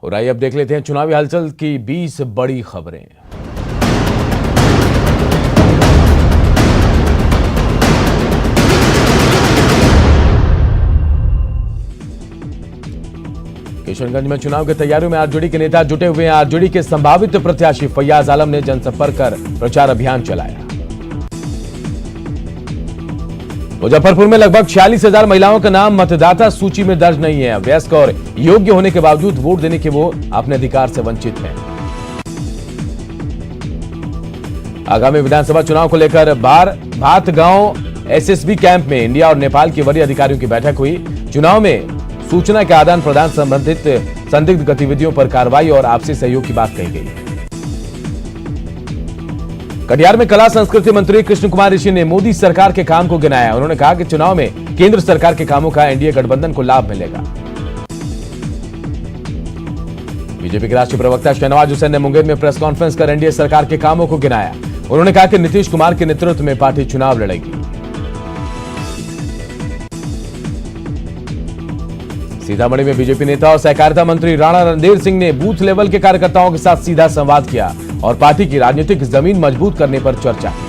और आइए अब देख लेते हैं चुनावी हलचल की 20 बड़ी खबरें। किशनगंज में चुनाव की तैयारियों में आरजेडी के नेता जुटे हुए हैं। आरजेडी के संभावित प्रत्याशी फैयाज आलम ने जनसंपर्क कर प्रचार अभियान चलाया। मुजफ्फरपुर में लगभग 46,000 महिलाओं का नाम मतदाता सूची में दर्ज नहीं है। वयस्क और योग्य होने के बावजूद वोट देने के वो अपने अधिकार से वंचित हैं। आगामी विधानसभा चुनाव को लेकर भात गांव एसएसबी कैंप में इंडिया और नेपाल के वरीय अधिकारियों की बैठक हुई। चुनाव में सूचना के आदान प्रदान संबंधित संदिग्ध गतिविधियों पर कार्रवाई और आपसी सहयोग की बात कही गई। कटिहार में कला संस्कृति मंत्री कृष्ण कुमार ऋषि ने मोदी सरकार के काम को गिनाया। उन्होंने कहा कि चुनाव में केंद्र सरकार के कामों का एनडीए गठबंधन को लाभ मिलेगा। बीजेपी के राष्ट्रीय प्रवक्ता शहनवाज हुसैन ने मुंगेर में प्रेस कॉन्फ्रेंस कर एनडीए सरकार के कामों को गिनाया। उन्होंने कहा कि नीतीश कुमार के नेतृत्व में पार्टी चुनाव लड़ेगी। सीतामढ़ी में बीजेपी नेता और सहकारिता मंत्री राणा रणधीर सिंह ने बूथ लेवल के कार्यकर्ताओं के साथ सीधा संवाद किया और पार्टी की राजनीतिक जमीन मजबूत करने पर चर्चा की।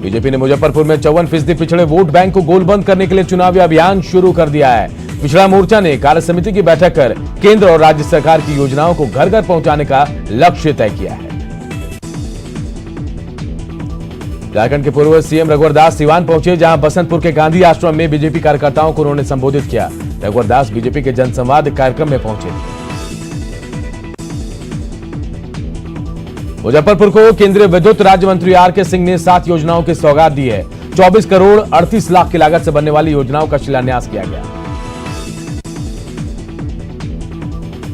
बीजेपी ने मुजफ्फरपुर में 54% पिछड़े वोट बैंक को गोलबंद करने के लिए चुनावी अभियान शुरू कर दिया है। पिछड़ा मोर्चा ने कार्य समिति की बैठक कर केंद्र और राज्य सरकार की योजनाओं को घर घर पहुंचाने का लक्ष्य तय किया है। झारखंड के पूर्व सीएम रघुवर दास सिवान पहुंचे, जहां बसंतपुर के गांधी आश्रम में बीजेपी कार्यकर्ताओं को उन्होंने संबोधित किया। रघुवर दास बीजेपी के जनसंवाद कार्यक्रम में पहुंचे। मुजफ्फरपुर को केंद्रीय विद्युत राज्य मंत्री आरके सिंह ने 7 योजनाओं की सौगात दी है। 24 करोड़ 38 लाख की लागत से बनने वाली योजनाओं का शिलान्यास किया गया।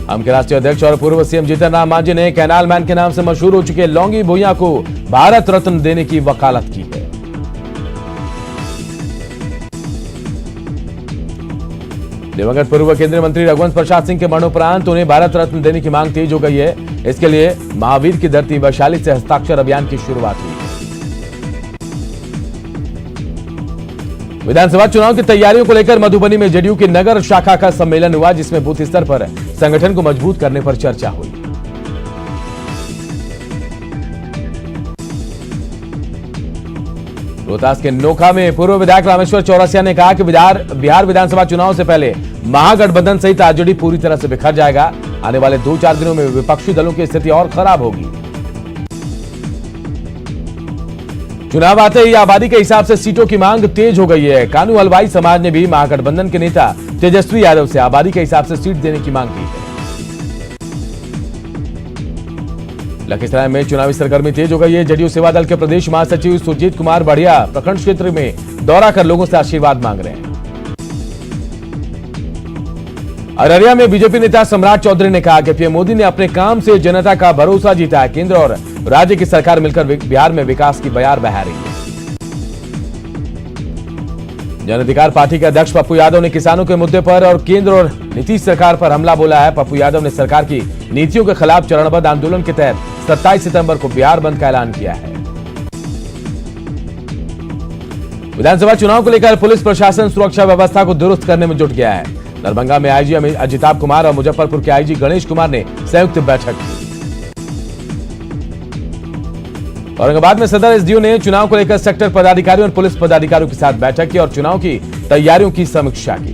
हम के राष्ट्रीय अध्यक्ष और पूर्व सीएम जीतन राम मांझी ने कैनाल मैन के नाम से मशहूर हो चुके लौंगी भुइयां को भारत रत्न देने की वकालत की है। दिवंगत पूर्व केंद्रीय मंत्री रघुवंश प्रसाद सिंह के मरणोपरांत उन्हें भारत रत्न देने की मांग तेज हो गई है। इसके लिए महावीर की धरती वैशाली से हस्ताक्षर अभियान की शुरुआत हुई है। विधानसभा चुनाव की तैयारियों को लेकर मधुबनी में जेडीयू की नगर शाखा का सम्मेलन हुआ, जिसमें बूथ स्तर पर संगठन को मजबूत करने पर चर्चा हुई। रोहतास के नोखा में पूर्व विधायक रामेश्वर चौरसिया ने कहा कि बिहार विधानसभा चुनाव से पहले महागठबंधन सहित आरजेडी पूरी तरह से बिखर जाएगा। आने वाले 2-4 दिनों में विपक्षी दलों की स्थिति और खराब होगी। चुनाव आते ही आबादी के हिसाब से सीटों की मांग तेज हो गई है। कानू हलवाई समाज ने भी महागठबंधन के नेता तेजस्वी यादव से आबादी के हिसाब से सीट देने की मांग की है। लखीसराय में चुनावी सरगर्मी तेज हो गई है। जेडीयू सेवा दल के प्रदेश महासचिव सुरजीत कुमार बढ़िया प्रखंड क्षेत्र में दौरा कर लोगों से आशीर्वाद मांग रहे हैं। अररिया में बीजेपी नेता सम्राट चौधरी ने कहा कि पीएम मोदी ने अपने काम से जनता का भरोसा जीता है। केंद्र और राज्य की सरकार मिलकर बिहार में विकास की बयार बहा रही है। जन अधिकार पार्टी के अध्यक्ष पप्पू यादव ने किसानों के मुद्दे पर और केंद्र और नीतीश सरकार पर हमला बोला है। पप्पू यादव ने सरकार की नीतियों के खिलाफ चरणबद्ध आंदोलन के तहत 27 सितंबर को बिहार बंद का ऐलान किया है। विधानसभा चुनाव को लेकर पुलिस प्रशासन सुरक्षा व्यवस्था को दुरुस्त करने में जुट गया है। दरभंगा में आईजी अजिताभ कुमार और मुजफ्फरपुर के आईजी गणेश कुमार ने संयुक्त बैठक की। औरंगाबाद में सदर एसडीओ ने चुनाव को लेकर सेक्टर पदाधिकारियों और पुलिस पदाधिकारियों के साथ बैठक की और चुनाव की तैयारियों की समीक्षा की।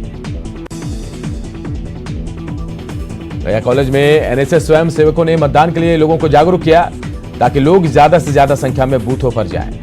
गया कॉलेज में एनएसएस स्वयं सेवकों ने मतदान के लिए लोगों को जागरूक किया ताकि लोग ज्यादा से ज्यादा संख्या में बूथों पर जाएं।